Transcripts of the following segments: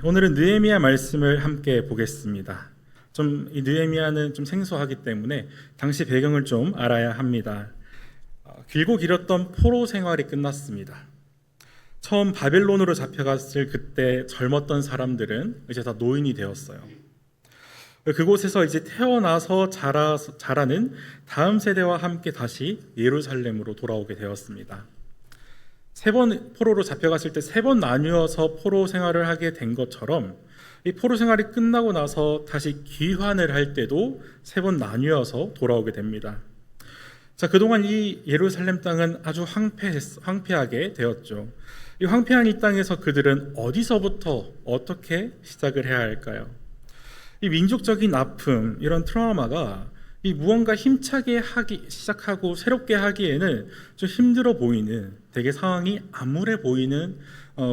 오늘은 느헤미야 말씀을 함께 보겠습니다. 이 느헤미야는 좀 생소하기 때문에 당시 배경을 좀 알아야 합니다. 길고 길었던 포로 생활이 끝났습니다. 처음 바벨론으로 잡혀갔을 그때 젊었던 사람들은 이제 다 노인이 되었어요. 그곳에서 이제 태어나서 자라는 다음 세대와 함께 다시 예루살렘으로 돌아오게 되었습니다. 3번 포로로 잡혀갔을 때 3번 나뉘어서 포로 생활을 하게 된 것처럼 이 포로 생활이 끝나고 나서 다시 귀환을 할 때도 3번 나뉘어서 돌아오게 됩니다. 자, 그동안 이 예루살렘 땅은 아주 황폐하게 되었죠. 이 황폐한 이 땅에서 그들은 어디서부터 어떻게 시작을 해야 할까요? 이 민족적인 아픔, 이런 트라우마가 이 무언가 힘차게 시작하고 새롭게 하기에는 좀 힘들어 보이는, 되게 상황이 암울해 보이는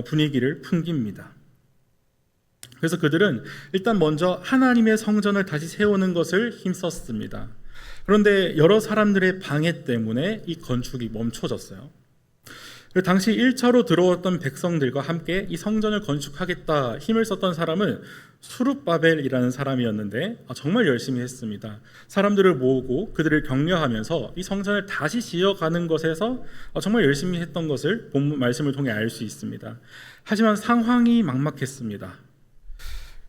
분위기를 풍깁니다. 그래서 그들은 일단 먼저 하나님의 성전을 다시 세우는 것을 힘썼습니다. 그런데 여러 사람들의 방해 때문에 이 건축이 멈춰졌어요. 당시 1차로 들어왔던 백성들과 함께 이 성전을 건축하겠다 힘을 썼던 사람은 수룹바벨이라는 사람이었는데 정말 열심히 했습니다. 사람들을 모으고 그들을 격려하면서 이 성전을 다시 지어가는 것에서 정말 열심히 했던 것을 본문 말씀을 통해 알 수 있습니다. 하지만 상황이 막막했습니다.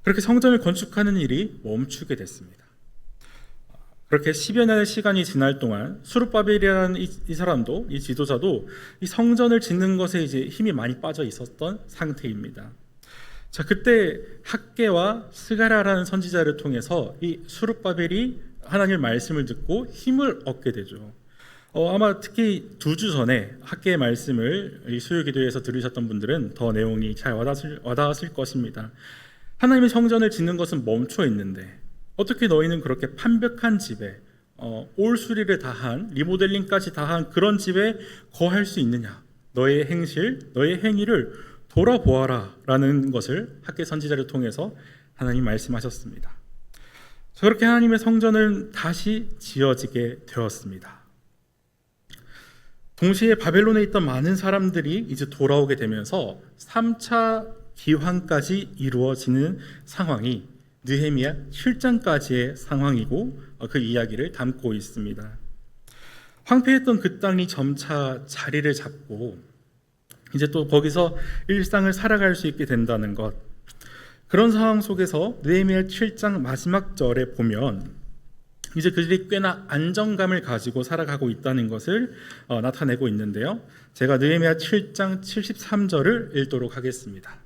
그렇게 성전을 건축하는 일이 멈추게 됐습니다. 그렇게 10여 년의 시간이 지날 동안 수룹바벨이라는 이 사람도, 이 지도자도 이 성전을 짓는 것에 이제 힘이 많이 빠져 있었던 상태입니다. 자, 그때 학개와 스가랴라는 선지자를 통해서 이 수룹바벨이 하나님의 말씀을 듣고 힘을 얻게 되죠. 아마 특히 2주 전에 학개의 말씀을 이 수요기도에서 들으셨던 분들은 더 내용이 잘 와닿았을 것입니다. 하나님의 성전을 짓는 것은 멈춰 있는데 어떻게 너희는 그렇게 완벽한 집에 올 수리를 다한, 리모델링까지 다한 그런 집에 거할 수 있느냐? 너의 행실, 너의 행위를 돌아보아라 라는 것을 학개 선지자를 통해서 하나님 말씀하셨습니다. 그렇게 하나님의 성전은 다시 지어지게 되었습니다. 동시에 바벨론에 있던 많은 사람들이 이제 돌아오게 되면서 3차 기환까지 이루어지는 상황이 느헤미야 7장까지의 상황이고 그 이야기를 담고 있습니다. 황폐했던 그 땅이 점차 자리를 잡고 이제 또 거기서 일상을 살아갈 수 있게 된다는 것, 그런 상황 속에서 느헤미야 7장 마지막 절에 보면 이제 그들이 꽤나 안정감을 가지고 살아가고 있다는 것을 나타내고 있는데요. 제가 느헤미야 7장 73절을 읽도록 하겠습니다.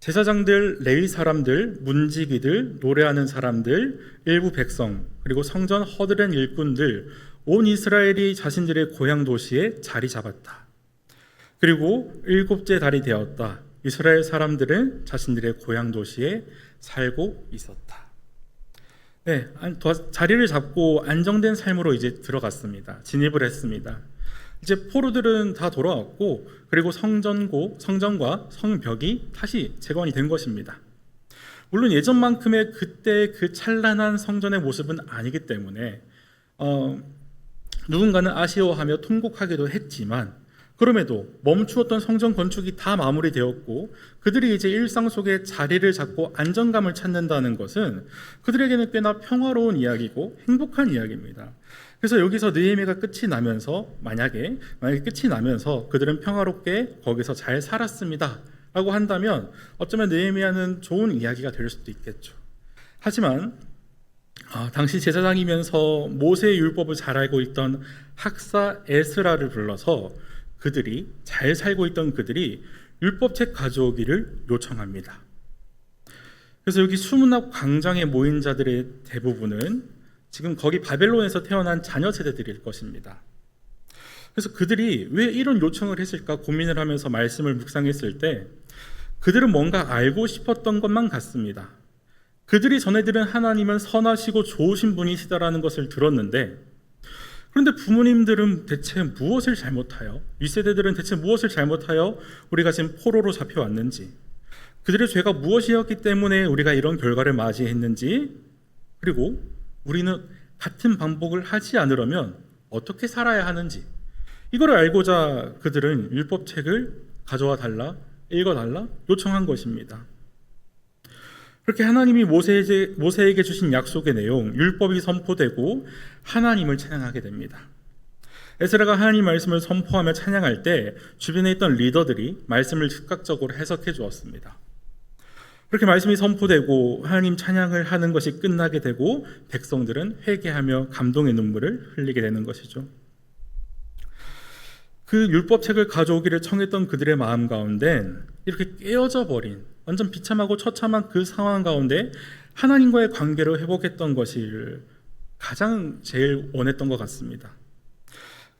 제사장들, 레위 사람들, 문지기들, 노래하는 사람들, 일부 백성, 그리고 성전 허드렛 일꾼들, 온 이스라엘이 자신들의 고향 도시에 자리 잡았다. 그리고 7째 달이 되었다. 이스라엘 사람들은 자신들의 고향 도시에 살고 있었다. 네, 자리를 잡고 안정된 삶으로 이제 들어갔습니다. 진입을 했습니다. 이제 포로들은 다 돌아왔고, 그리고 성전과 성벽이 다시 재건이 된 것입니다. 물론 예전만큼의 그때 그 찬란한 성전의 모습은 아니기 때문에 누군가는 아쉬워하며 통곡하기도 했지만, 그럼에도 멈추었던 성전 건축이 다 마무리되었고 그들이 이제 일상 속에 자리를 잡고 안정감을 찾는다는 것은 그들에게는 꽤나 평화로운 이야기고 행복한 이야기입니다. 그래서 여기서 느헤미야가 끝이 나면서 만약에 끝이 나면서 그들은 평화롭게 거기서 잘 살았습니다 라고 한다면 어쩌면 느헤미야는 좋은 이야기가 될 수도 있겠죠. 하지만 당시 제사장이면서 모세의 율법을 잘 알고 있던 학사 에스라를 불러서 그들이 잘 살고 있던 그들이 율법책 가져오기를 요청합니다. 그래서 여기 수문학 광장에 모인 자들의 대부분은 지금 거기 바벨론에서 태어난 자녀 세대들일 것입니다. 그래서 그들이 왜 이런 요청을 했을까 고민을 하면서 말씀을 묵상했을 때 그들은 뭔가 알고 싶었던 것만 같습니다. 그들이 전해 들은 하나님은 선하시고 좋으신 분이시다라는 것을 들었는데, 그런데 부모님들은 대체 무엇을 잘못하여, 윗세대들은 대체 무엇을 잘못하여 우리가 지금 포로로 잡혀왔는지, 그들의 죄가 무엇이었기 때문에 우리가 이런 결과를 맞이했는지, 그리고 우리는 같은 반복을 하지 않으려면 어떻게 살아야 하는지, 이거를 알고자 그들은 율법책을 가져와 달라, 읽어달라 요청한 것입니다. 그렇게 하나님이 모세에게 주신 약속의 내용, 율법이 선포되고 하나님을 찬양하게 됩니다. 에스라가 하나님 말씀을 선포하며 찬양할 때 주변에 있던 리더들이 말씀을 즉각적으로 해석해 주었습니다. 그렇게 말씀이 선포되고 하나님 찬양을 하는 것이 끝나게 되고 백성들은 회개하며 감동의 눈물을 흘리게 되는 것이죠. 그 율법책을 가져오기를 청했던 그들의 마음 가운데 이렇게 깨어져 버린 완전 비참하고 처참한 그 상황 가운데 하나님과의 관계를 회복했던 것이 가장 제일 원했던 것 같습니다.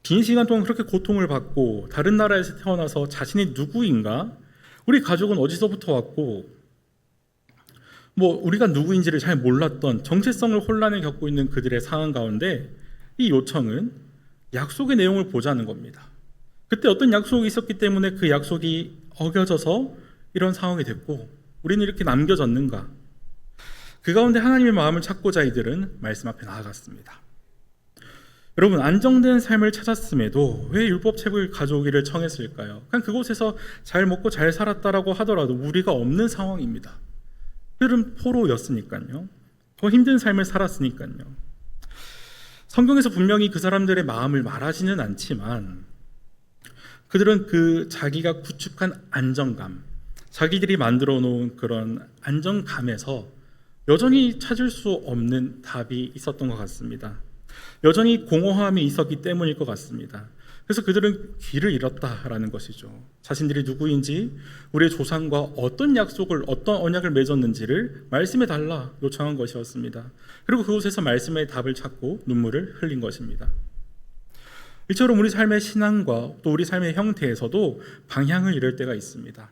긴 시간 동안 그렇게 고통을 받고 다른 나라에서 태어나서 자신이 누구인가, 우리 가족은 어디서부터 왔고 우리가 누구인지를 잘 몰랐던 정체성을 혼란을 겪고 있는 그들의 상황 가운데 이 요청은 약속의 내용을 보자는 겁니다. 그때 어떤 약속이 있었기 때문에 그 약속이 어겨져서 이런 상황이 됐고 우리는 이렇게 남겨졌는가. 그 가운데 하나님의 마음을 찾고자 이들은 말씀 앞에 나아갔습니다. 여러분, 안정된 삶을 찾았음에도 왜 율법책을 가져오기를 청했을까요? 그냥 그곳에서 잘 먹고 잘 살았다라고 하더라도 우리가 없는 상황입니다. 그들은 포로였으니까요. 더 힘든 삶을 살았으니까요. 성경에서 분명히 그 사람들의 마음을 말하지는 않지만 그들은 그 자기가 구축한 안정감, 자기들이 만들어 놓은 그런 안정감에서 여전히 찾을 수 없는 답이 있었던 것 같습니다. 여전히 공허함이 있었기 때문일 것 같습니다. 그래서 그들은 길을 잃었다라는 것이죠. 자신들이 누구인지, 우리의 조상과 어떤 약속을, 어떤 언약을 맺었는지를 말씀해 달라 요청한 것이었습니다. 그리고 그곳에서 말씀의 답을 찾고 눈물을 흘린 것입니다. 이처럼 우리 삶의 신앙과 또 우리 삶의 형태에서도 방향을 잃을 때가 있습니다.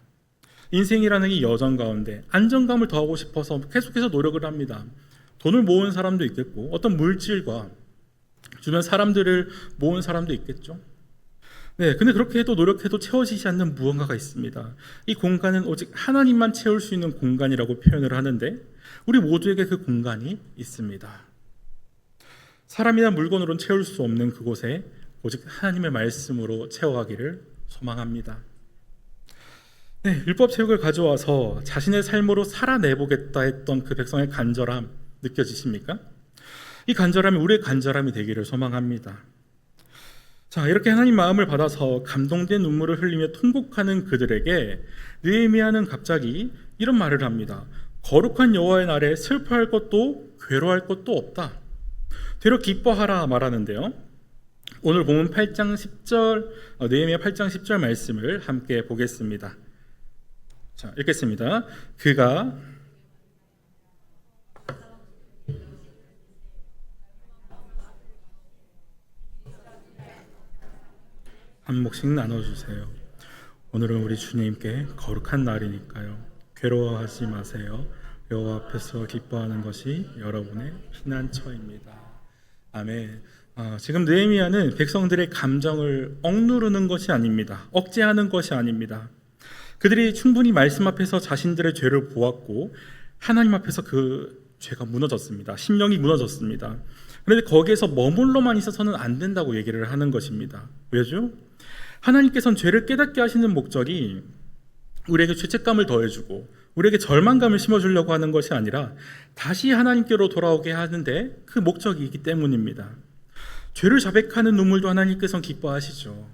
인생이라는 이 여정 가운데 안정감을 더하고 싶어서 계속해서 노력을 합니다. 돈을 모은 사람도 있겠고 어떤 물질과 주변 사람들을 모은 사람도 있겠죠. 근데 그렇게 해도 노력해도 채워지지 않는 무언가가 있습니다. 이 공간은 오직 하나님만 채울 수 있는 공간이라고 표현을 하는데 우리 모두에게 그 공간이 있습니다. 사람이나 물건으로는 채울 수 없는 그곳에 오직 하나님의 말씀으로 채워가기를 소망합니다. 율법책을 가져와서 자신의 삶으로 살아내보겠다 했던 그 백성의 간절함 느껴지십니까? 이 간절함이 우리의 간절함이 되기를 소망합니다. 자, 이렇게 하나님 마음을 받아서 감동된 눈물을 흘리며 통곡하는 그들에게 느헤미야는 갑자기 이런 말을 합니다. 거룩한 여호와의 날에 슬퍼할 것도 괴로워할 것도 없다. 되려 기뻐하라 말하는데요. 오늘 본문 8장 10절 느헤미야 8장 10절 말씀을 함께 보겠습니다. 자, 읽겠습니다. 그가 한 목씩 나눠주세요. 오늘은 우리 주님께 거룩한 날이니까요. 괴로워하지 마세요. 여호와 앞에서 기뻐하는 것이 여러분의 피난처입니다. 아멘. 지금 느헤미야는 백성들의 감정을 억누르는 것이 아닙니다. 억제하는 것이 아닙니다. 그들이 충분히 말씀 앞에서 자신들의 죄를 보았고 하나님 앞에서 그 죄가 무너졌습니다. 심령이 무너졌습니다. 그런데 거기에서 머물러만 있어서는 안 된다고 얘기를 하는 것입니다. 왜죠? 하나님께서는 죄를 깨닫게 하시는 목적이 우리에게 죄책감을 더해주고 우리에게 절망감을 심어주려고 하는 것이 아니라 다시 하나님께로 돌아오게 하는데 그 목적이 있기 때문입니다. 죄를 자백하는 눈물도 하나님께서는 기뻐하시죠.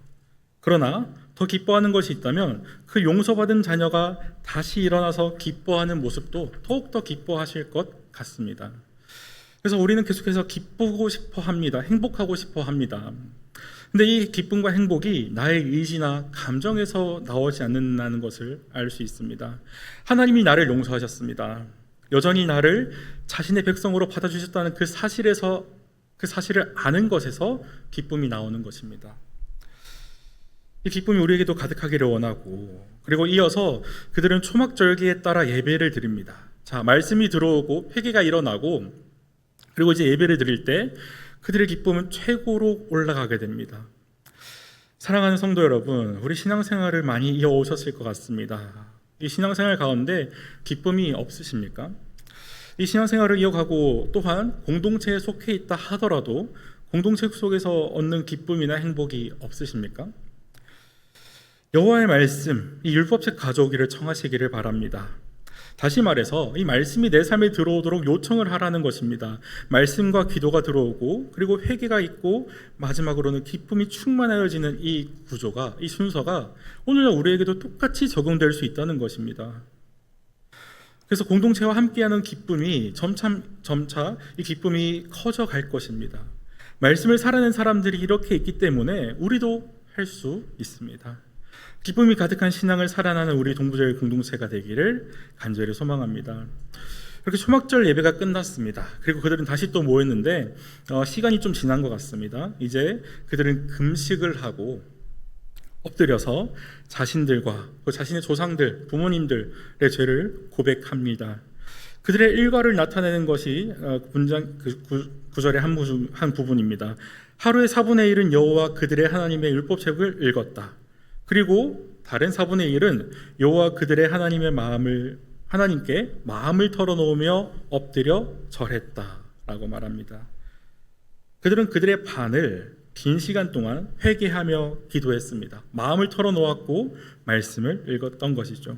그러나 더 기뻐하는 것이 있다면 그 용서받은 자녀가 다시 일어나서 기뻐하는 모습도 더욱더 기뻐하실 것 같습니다. 그래서 우리는 계속해서 기쁘고 싶어 합니다. 행복하고 싶어 합니다. 근데 이 기쁨과 행복이 나의 의지나 감정에서 나오지 않는다는 것을 알 수 있습니다. 하나님이 나를 용서하셨습니다. 여전히 나를 자신의 백성으로 받아주셨다는 그 사실을 아는 것에서 기쁨이 나오는 것입니다. 이 기쁨이 우리에게도 가득하기를 원하고, 그리고 이어서 그들은 초막절기에 따라 예배를 드립니다. 자, 말씀이 들어오고 회개가 일어나고, 그리고 이제 예배를 드릴 때 그들의 기쁨은 최고로 올라가게 됩니다. 사랑하는 성도 여러분, 우리 신앙생활을 많이 이어오셨을 것 같습니다. 이 신앙생활 가운데 기쁨이 없으십니까? 이 신앙생활을 이어가고 또한 공동체에 속해 있다 하더라도 공동체 속에서 얻는 기쁨이나 행복이 없으십니까? 여호와의 말씀, 이 율법책 가져오기를 청하시기를 바랍니다. 다시 말해서 이 말씀이 내 삶에 들어오도록 요청을 하라는 것입니다. 말씀과 기도가 들어오고 그리고 회개가 있고 마지막으로는 기쁨이 충만하여지는 이 구조가, 이 순서가 오늘날 우리에게도 똑같이 적용될 수 있다는 것입니다. 그래서 공동체와 함께하는 기쁨이 점차 이 기쁨이 커져갈 것입니다. 말씀을 살아낸 사람들이 이렇게 있기 때문에 우리도 할 수 있습니다. 기쁨이 가득한 신앙을 살아나는 우리 동부절 공동체가 되기를 간절히 소망합니다. 이렇게 초막절 예배가 끝났습니다. 그리고 그들은 다시 또 모였는데 시간이 좀 지난 것 같습니다. 이제 그들은 금식을 하고 엎드려서 자신들과 자신의 조상들, 부모님들의 죄를 고백합니다. 그들의 일과를 나타내는 것이 구절의 한 부분입니다. 하루의 4분의 1은 여호와 그들의 하나님의 율법책을 읽었다. 그리고 다른 4분의 1은 여호와 그들의 하나님께 마음을 털어놓으며 엎드려 절했다라고 말합니다. 그들은 그들의 반을 긴 시간 동안 회개하며 기도했습니다. 마음을 털어놓았고 말씀을 읽었던 것이죠.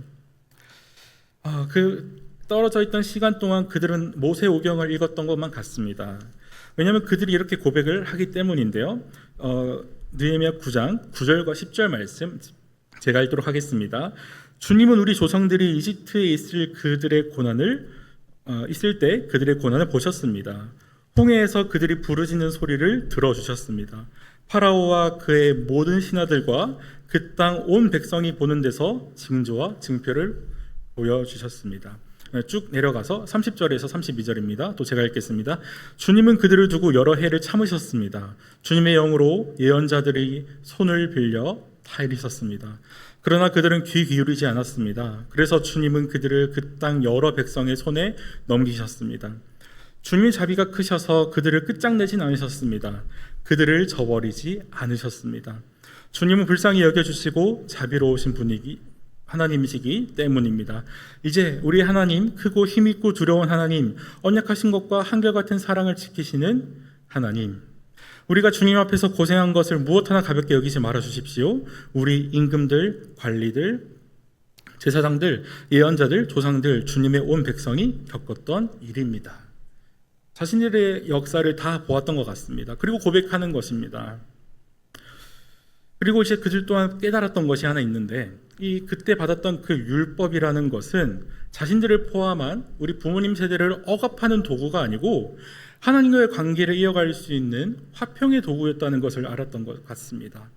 그 떨어져 있던 시간 동안 그들은 모세오경을 읽었던 것만 같습니다. 왜냐하면 그들이 이렇게 고백을 하기 때문인데요. 느헤미야 9장 9절과 10절 말씀 제가 읽도록 하겠습니다. 주님은 우리 조상들이 이집트에 있을 때 그들의 고난을 보셨습니다. 홍해에서 그들이 부르짖는 소리를 들어주셨습니다. 파라오와 그의 모든 신하들과 그 땅 온 백성이 보는 데서 징조와 증표를 보여주셨습니다. 쭉 내려가서 30절에서 32절입니다. 또 제가 읽겠습니다. 주님은 그들을 두고 여러 해를 참으셨습니다. 주님의 영으로 예언자들이 손을 빌려 타이르셨습니다. 그러나 그들은 귀 기울이지 않았습니다. 그래서 주님은 그들을 그 땅 여러 백성의 손에 넘기셨습니다. 주님의 자비가 크셔서 그들을 끝장내진 않으셨습니다. 그들을 저버리지 않으셨습니다. 주님은 불쌍히 여겨주시고 자비로우신 하나님이시기 때문입니다. 이제 우리 하나님, 크고 힘있고 두려운 하나님, 언약하신 것과 한결같은 사랑을 지키시는 하나님, 우리가 주님 앞에서 고생한 것을 무엇 하나 가볍게 여기지 말아 주십시오. 우리 임금들, 관리들, 제사장들, 예언자들, 조상들, 주님의 온 백성이 겪었던 일입니다. 자신들의 역사를 다 보았던 것 같습니다. 그리고 고백하는 것입니다. 그리고 이제 그들 또한 깨달았던 것이 하나 있는데, 그때 받았던 그 율법이라는 것은 자신들을 포함한 우리 부모님 세대를 억압하는 도구가 아니고 하나님과의 관계를 이어갈 수 있는 화평의 도구였다는 것을 알았던 것 같습니다.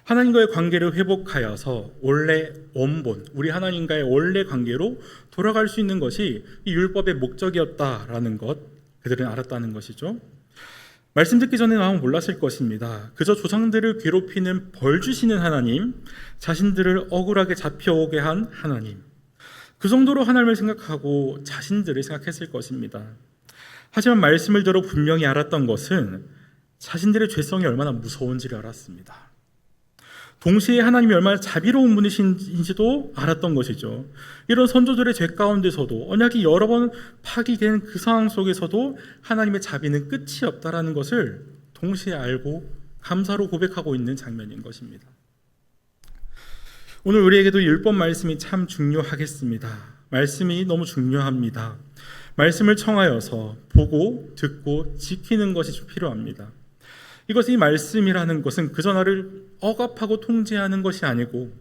하나님과의 관계를 회복하여서 원래 원본, 우리 하나님과의 원래 관계로 돌아갈 수 있는 것이 이 율법의 목적이었다라는 것, 그들은 알았다는 것이죠. 말씀 듣기 전에는 아마 몰랐을 것입니다. 그저 조상들을 괴롭히는 벌 주시는 하나님, 자신들을 억울하게 잡혀오게 한 하나님, 그 정도로 하나님을 생각하고 자신들을 생각했을 것입니다. 하지만 말씀을 들어 분명히 알았던 것은 자신들의 죄성이 얼마나 무서운지를 알았습니다. 동시에 하나님이 얼마나 자비로운 분이신지도 알았던 것이죠. 이런 선조들의 죄 가운데서도 언약이 여러 번 파기된 그 상황 속에서도 하나님의 자비는 끝이 없다라는 것을 동시에 알고 감사로 고백하고 있는 장면인 것입니다. 오늘 우리에게도 율법 말씀이 참 중요하겠습니다. 말씀이 너무 중요합니다. 말씀을 청하여서 보고 듣고 지키는 것이 필요합니다. 이 말씀이라는 것은 그저 나를 억압하고 통제하는 것이 아니고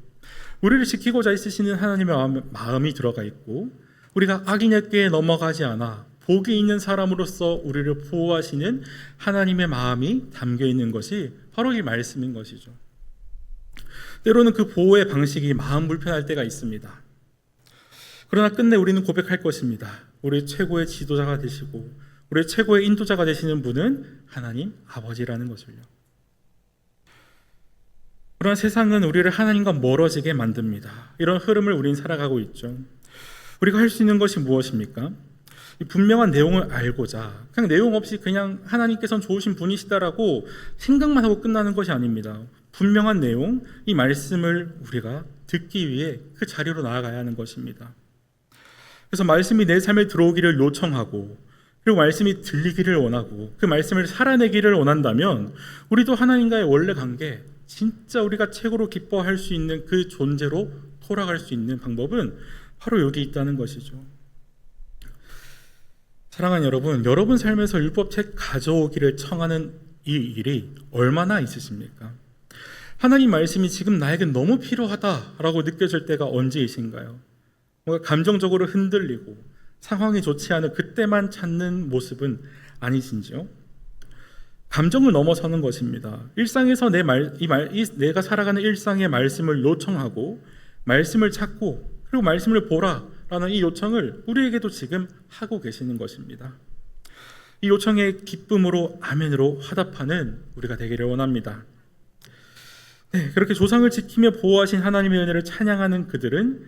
우리를 지키고자 있으시는 하나님의 마음이 들어가 있고 우리가 악인에게 넘어가지 않아 복이 있는 사람으로서 우리를 보호하시는 하나님의 마음이 담겨 있는 것이 바로 이 말씀인 것이죠. 때로는 그 보호의 방식이 마음 불편할 때가 있습니다. 그러나 끝내 우리는 고백할 것입니다. 우리 최고의 지도자가 되시고 우리 최고의 인도자가 되시는 분은 하나님 아버지라는 것을요. 그러나 세상은 우리를 하나님과 멀어지게 만듭니다. 이런 흐름을 우리는 살아가고 있죠. 우리가 할 수 있는 것이 무엇입니까? 이 분명한 내용을 알고자 그냥 내용 없이 그냥 하나님께서는 좋으신 분이시다라고 생각만 하고 끝나는 것이 아닙니다. 분명한 내용, 이 말씀을 우리가 듣기 위해 그 자리로 나아가야 하는 것입니다. 그래서 말씀이 내 삶에 들어오기를 요청하고 그리고 말씀이 들리기를 원하고 그 말씀을 살아내기를 원한다면 우리도 하나님과의 원래 관계, 진짜 우리가 최고로 기뻐할 수 있는 그 존재로 돌아갈 수 있는 방법은 바로 여기 있다는 것이죠. 사랑하는 여러분, 여러분 삶에서 율법책 가져오기를 청하는 이 일이 얼마나 있으십니까? 하나님 말씀이 지금 나에게 너무 필요하다라고 느껴질 때가 언제이신가요? 뭔가 감정적으로 흔들리고 상황이 좋지 않은 그때만 찾는 모습은 아니신지요? 감정을 넘어서는 것입니다. 일상에서 내가 살아가는 일상의 말씀을 요청하고 말씀을 찾고 그리고 말씀을 보라라는 이 요청을 우리에게도 지금 하고 계시는 것입니다. 이 요청에 기쁨으로 아멘으로 화답하는 우리가 되기를 원합니다. 네, 그렇게 조상을 지키며 보호하신 하나님의 은혜를 찬양하는 그들은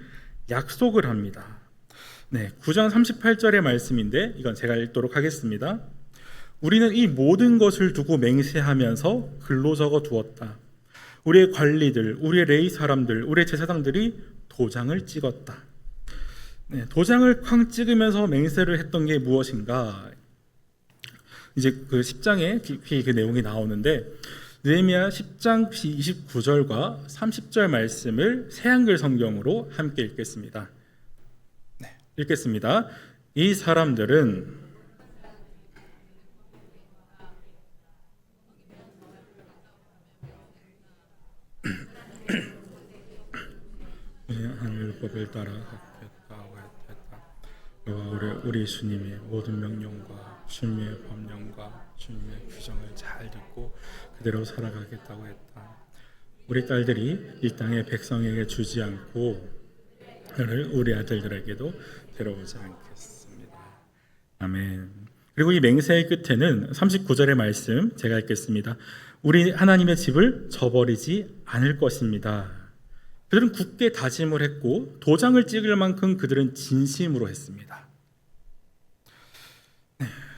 약속을 합니다. 네, 9장 38절의 말씀인데 이건 제가 읽도록 하겠습니다. 우리는 이 모든 것을 두고 맹세하면서 글로 적어 두었다. 우리의 관리들, 우리의 레위 사람들, 우리의 제사장들이 도장을 찍었다. 네, 도장을 쾅 찍으면서 맹세를 했던 게 무엇인가? 이제 그 10장에 깊이 그 내용이 나오는데 느헤미야 10장 29절과 30절 말씀을 새한글 성경으로 함께 읽겠습니다. 네, 읽겠습니다. 이 사람들은 율법을 따라 하겠다고 했다. 우리 주님의 모든 명령과 주님의 법령과 주님의 규정을 잘 듣고 그대로 살아가겠다고 했다. 우리 딸들이 이 땅의 백성에게 주지 않고 그를 우리 아들들에게도 데려오지 않겠습니다. 아멘. 그리고 이 맹세의 끝에는 39절의 말씀 제가 읽겠습니다. 우리 하나님의 집을 저버리지 않을 것입니다. 그들은 굳게 다짐을 했고 도장을 찍을 만큼 그들은 진심으로 했습니다.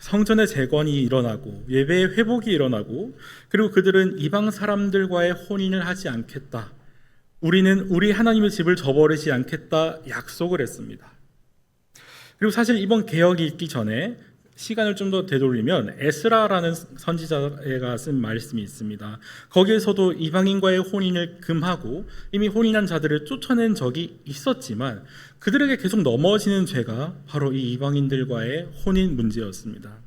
성전의 재건이 일어나고 예배의 회복이 일어나고 그리고 그들은 이방 사람들과의 혼인을 하지 않겠다. 우리는 우리 하나님의 집을 저버리지 않겠다 약속을 했습니다. 그리고 사실 이번 개혁이 있기 전에 시간을 좀 더 되돌리면 에스라라는 선지자가 쓴 말씀이 있습니다. 거기에서도 이방인과의 혼인을 금하고 이미 혼인한 자들을 쫓아낸 적이 있었지만 그들에게 계속 넘어지는 죄가 바로 이 이방인들과의 혼인 문제였습니다.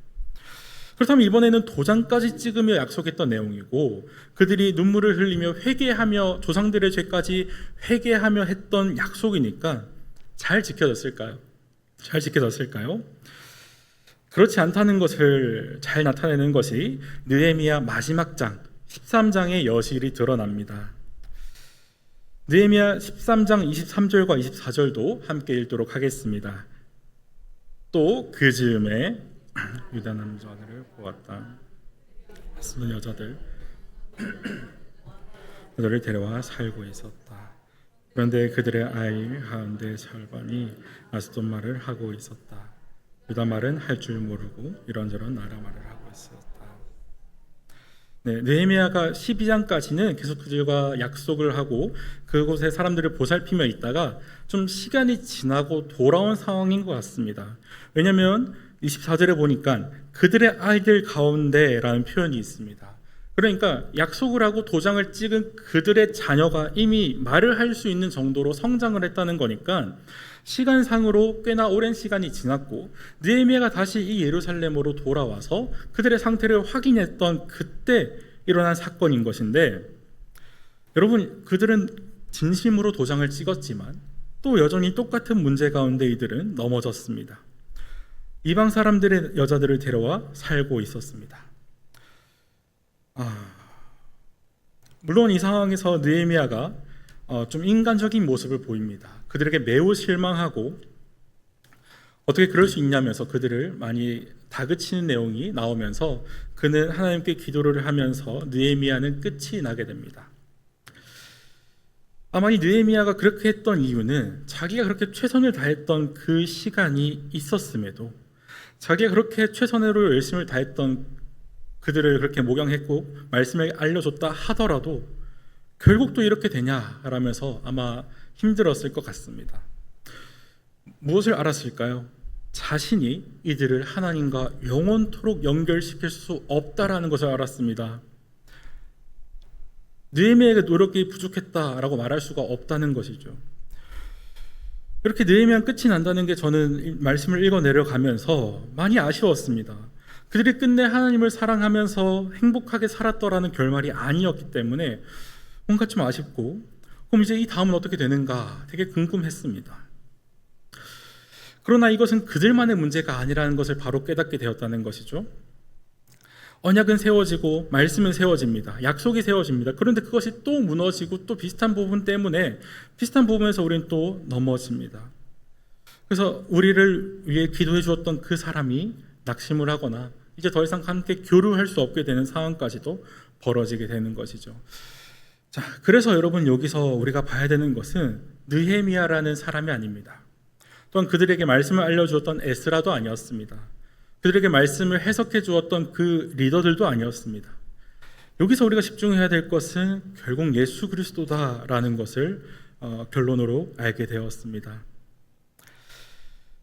그렇다면 이번에는 도장까지 찍으며 약속했던 내용이고 그들이 눈물을 흘리며 회개하며 조상들의 죄까지 회개하며 했던 약속이니까 잘 지켜졌을까요? 잘 지켜졌을까요? 그렇지 않다는 것을 잘 나타내는 것이 느헤미야 마지막 장 13장의 여실히 드러납니다. 느헤미야 13장 23절과 24절도 함께 읽도록 하겠습니다. 또 그 즈음에 유다 남자들을 보았다. 스무 여자들 그들을 데려와 살고 있었다. 그런데 그들의 아이 가운데 절반이 아스돈 말을 하고 있었다. 유다 말은 할 줄 모르고 이런저런 나라 말을 하고 있었다. 네, 느헤미야가 12장까지는 계속 그들과 약속을 하고 그곳에 사람들을 보살피며 있다가 좀 시간이 지나고 돌아온 상황인 것 같습니다. 왜냐하면 24절에 보니까 그들의 아이들 가운데라는 표현이 있습니다. 그러니까 약속을 하고 도장을 찍은 그들의 자녀가 이미 말을 할 수 있는 정도로 성장을 했다는 거니까 시간상으로 꽤나 오랜 시간이 지났고 느헤미야가 다시 이 예루살렘으로 돌아와서 그들의 상태를 확인했던 그때 일어난 사건인 것인데 여러분 그들은 진심으로 도장을 찍었지만 또 여전히 똑같은 문제 가운데 이들은 넘어졌습니다. 이방 사람들의 여자들을 데려와 살고 있었습니다. 물론 이 상황에서 느헤미야가 좀 인간적인 모습을 보입니다. 그들에게 매우 실망하고 어떻게 그럴 수 있냐면서 그들을 많이 다그치는 내용이 나오면서 그는 하나님께 기도를 하면서 느헤미야는 끝이 나게 됩니다. 아마 이 느헤미야가 그렇게 했던 이유는 자기가 그렇게 최선을 다했던 그 시간이 있었음에도 자기가 그렇게 최선으로 열심을 다했던 그들을 그렇게 목양했고 말씀을 알려줬다 하더라도 결국 또 이렇게 되냐라면서 아마 힘들었을 것 같습니다. 무엇을 알았을까요? 자신이 이들을 하나님과 영원토록 연결시킬 수 없다라는 것을 알았습니다. 느헤미야에게 노력이 부족했다라고 말할 수가 없다는 것이죠. 이렇게 느헤미야 끝이 난다는 게 저는 이 말씀을 읽어 내려가면서 많이 아쉬웠습니다. 그들이 끝내 하나님을 사랑하면서 행복하게 살았더라는 결말이 아니었기 때문에 뭔가 좀 아쉽고, 그럼 이제 이 다음은 어떻게 되는가 되게 궁금했습니다. 그러나 이것은 그들만의 문제가 아니라는 것을 바로 깨닫게 되었다는 것이죠. 언약은 세워지고 말씀은 세워집니다. 약속이 세워집니다. 그런데 그것이 또 무너지고 또 비슷한 부분 때문에 비슷한 부분에서 우리는 또 넘어집니다. 그래서 우리를 위해 기도해 주었던 그 사람이 낙심을 하거나 이제 더 이상 함께 교류할 수 없게 되는 상황까지도 벌어지게 되는 것이죠. 자, 그래서 여러분 여기서 우리가 봐야 되는 것은 느헤미야라는 사람이 아닙니다. 또한 그들에게 말씀을 알려주었던 에스라도 아니었습니다. 그들에게 말씀을 해석해 주었던 그 리더들도 아니었습니다. 여기서 우리가 집중해야 될 것은 결국 예수 그리스도다라는 것을 결론으로 알게 되었습니다.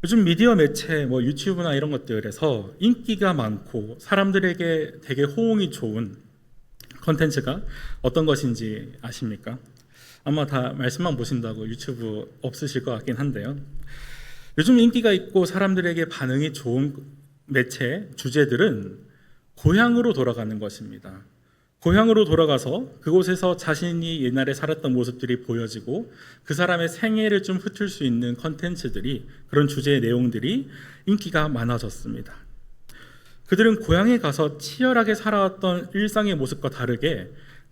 요즘 미디어 매체, 유튜브나 이런 것들에서 인기가 많고 사람들에게 되게 호응이 좋은 컨텐츠가 어떤 것인지 아십니까? 아마 다 말씀만 보신다고 유튜브 없으실 것 같긴 한데요. 요즘 인기가 있고 사람들에게 반응이 좋은 매체 주제들은 고향으로 돌아가는 것입니다. 고향으로 돌아가서 그곳에서 자신이 옛날에 살았던 모습들이 보여지고 그 사람의 생애를 좀 훑을 수 있는 컨텐츠들이, 그런 주제의 내용들이 인기가 많아졌습니다. 그들은 고향에 가서 치열하게 살아왔던 일상의 모습과 다르게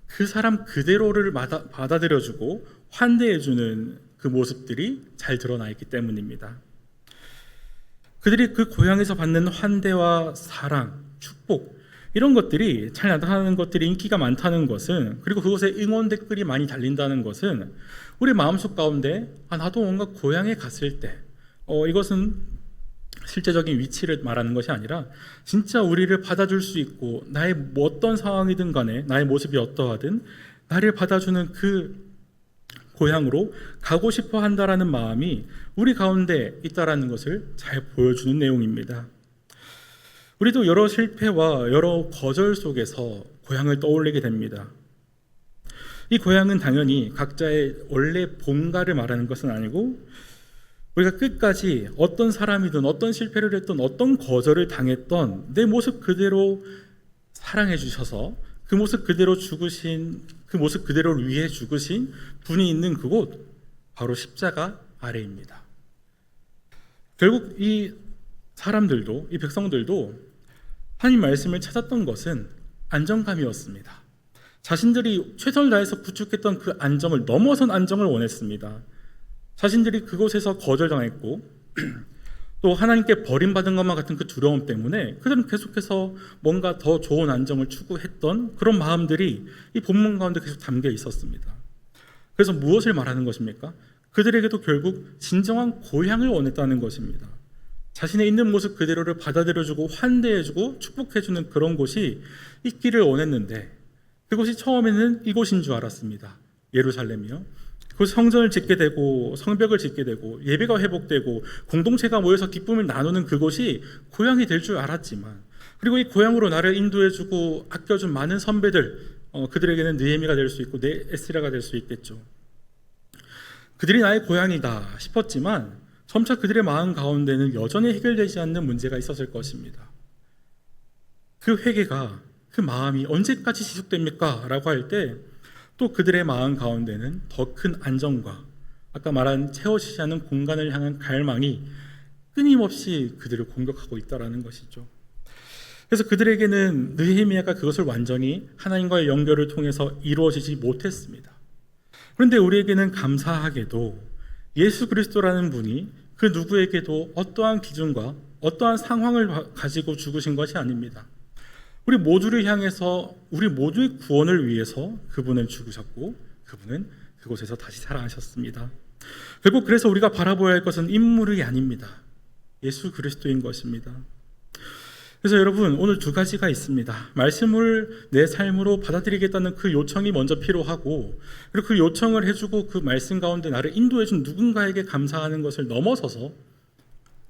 그 사람 그대로를 받아들여주고 환대해주는 그 모습들이 잘 드러나 있기 때문입니다. 그들이 그 고향에서 받는 환대와 사랑, 축복, 이런 것들이 잘 나타나는 것들이 인기가 많다는 것은, 그리고 그곳에 응원 댓글이 많이 달린다는 것은 우리 마음속 가운데 나도 뭔가 고향에 갔을 때 이것은 실제적인 위치를 말하는 것이 아니라 진짜 우리를 받아줄 수 있고 나의 어떤 상황이든 간에 나의 모습이 어떠하든 나를 받아주는 그 고향으로 가고 싶어 한다라는 마음이 우리 가운데 있다라는 것을 잘 보여주는 내용입니다. 우리도 여러 실패와 여러 거절 속에서 고향을 떠올리게 됩니다. 이 고향은 당연히 각자의 원래 본가를 말하는 것은 아니고 우리가 끝까지 어떤 사람이든 어떤 실패를 했던 어떤 거절을 당했던 내 모습 그대로 사랑해 주셔서 그 모습 그대로 죽으신, 그 모습 그대로를 위해 죽으신 분이 있는 그곳, 바로 십자가 아래입니다. 결국 이 사람들도, 이 백성들도 하나님 말씀을 찾았던 것은 안정감이었습니다. 자신들이 최선을 다해서 구축했던 그 안정을 넘어선 안정을 원했습니다. 자신들이 그곳에서 거절당했고 또 하나님께 버림받은 것만 같은 그 두려움 때문에 그들은 계속해서 뭔가 더 좋은 안정을 추구했던 그런 마음들이 이 본문 가운데 계속 담겨 있었습니다. 그래서 무엇을 말하는 것입니까? 그들에게도 결국 진정한 고향을 원했다는 것입니다. 자신의 있는 모습 그대로를 받아들여주고 환대해주고 축복해주는 그런 곳이 있기를 원했는데 그곳이 처음에는 이곳인 줄 알았습니다. 예루살렘이요. 그 성전을 짓게 되고 성벽을 짓게 되고 예배가 회복되고 공동체가 모여서 기쁨을 나누는 그곳이 고향이 될 줄 알았지만, 그리고 이 고향으로 나를 인도해주고 아껴준 많은 선배들, 그들에게는 느헤미야가 될 수 있고 에스라가 될 수 있겠죠. 그들이 나의 고향이다 싶었지만 점차 그들의 마음 가운데는 여전히 해결되지 않는 문제가 있었을 것입니다. 그 회개가, 그 마음이 언제까지 지속됩니까? 라고 할 때 또 그들의 마음 가운데는 더 큰 안정과 아까 말한 채워지지 않은 공간을 향한 갈망이 끊임없이 그들을 공격하고 있다는 것이죠. 그래서 그들에게는 느헤미야가 그것을 완전히 하나님과의 연결을 통해서 이루어지지 못했습니다. 그런데 우리에게는 감사하게도 예수 그리스도라는 분이 그 누구에게도 어떠한 기준과 어떠한 상황을 가지고 죽으신 것이 아닙니다. 우리 모두를 향해서 우리 모두의 구원을 위해서 그분은 죽으셨고 그분은 그곳에서 다시 살아나셨습니다. 결국 그래서 우리가 바라보아야 할 것은 인물이 아닙니다. 예수 그리스도인 것입니다. 그래서 여러분, 오늘 두 가지가 있습니다. 말씀을 내 삶으로 받아들이겠다는 그 요청이 먼저 필요하고, 그리고 그 요청을 해주고 그 말씀 가운데 나를 인도해준 누군가에게 감사하는 것을 넘어서서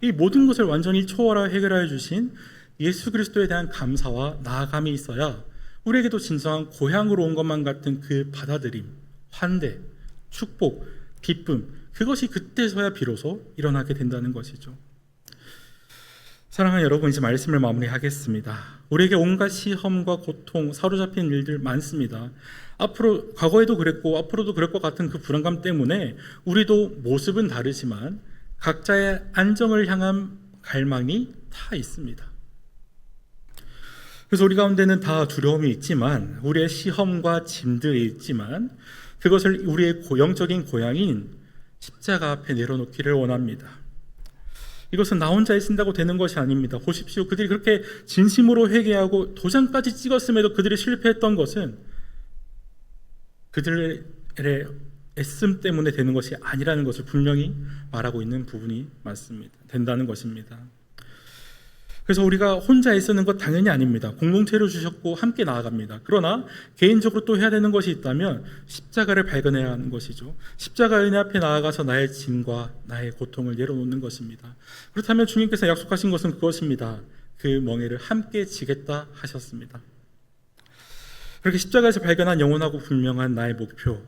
이 모든 것을 완전히 초월하여 해결하여 주신 예수 그리스도에 대한 감사와 나아감이 있어야 우리에게도 진정한 고향으로 온 것만 같은 그 받아들임, 환대, 축복, 기쁨, 그것이 그때서야 비로소 일어나게 된다는 것이죠. 사랑하는 여러분, 이제 말씀을 마무리하겠습니다. 우리에게 온갖 시험과 고통, 사로잡힌 일들 많습니다. 앞으로 과거에도 그랬고 앞으로도 그럴 것 같은 그 불안감 때문에 우리도 모습은 다르지만 각자의 안정을 향한 갈망이 다 있습니다. 그래서 우리 가운데는 다 두려움이 있지만, 우리의 시험과 짐들이 있지만, 그것을 우리의 영적인 고향인 십자가 앞에 내려놓기를 원합니다. 이것은 나 혼자 있는다고 되는 것이 아닙니다. 보십시오. 그들이 그렇게 진심으로 회개하고 도장까지 찍었음에도 그들이 실패했던 것은 그들의 애씀 때문에 되는 것이 아니라는 것을 분명히 말하고 있는 부분이 맞습니다. 된다는 것입니다. 그래서 우리가 혼자 애쓰는 것 당연히 아닙니다. 공동체로 주셨고 함께 나아갑니다. 그러나 개인적으로 또 해야 되는 것이 있다면 십자가를 발견해야 하는 것이죠. 십자가 은혜 앞에 나아가서 나의 짐과 나의 고통을 내려놓는 것입니다. 그렇다면 주님께서 약속하신 것은 그것입니다. 그 멍에를 함께 지겠다 하셨습니다. 그렇게 십자가에서 발견한 영원하고 분명한 나의 목표,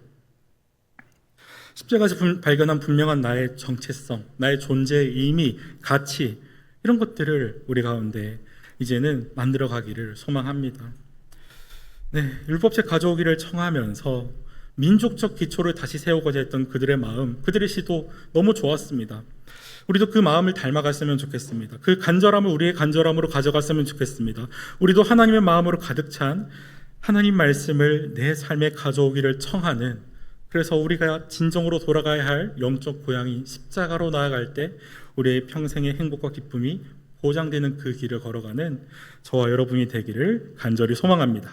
십자가에서 발견한 분명한 나의 정체성, 나의 존재의 의미, 가치, 이런 것들을 우리 가운데 이제는 만들어 가기를 소망합니다. 율법책 가져오기를 청하면서 민족적 기초를 다시 세우고자 했던 그들의 마음, 그들의 시도 너무 좋았습니다. 우리도 그 마음을 닮아갔으면 좋겠습니다. 그 간절함을 우리의 간절함으로 가져갔으면 좋겠습니다. 우리도 하나님의 마음으로 가득 찬 하나님 말씀을 내 삶에 가져오기를 청하는, 그래서 우리가 진정으로 돌아가야 할 영적 고향이 십자가로 나아갈 때 우리의 평생의 행복과 기쁨이 보장되는 그 길을 걸어가는 저와 여러분이 되기를 간절히 소망합니다.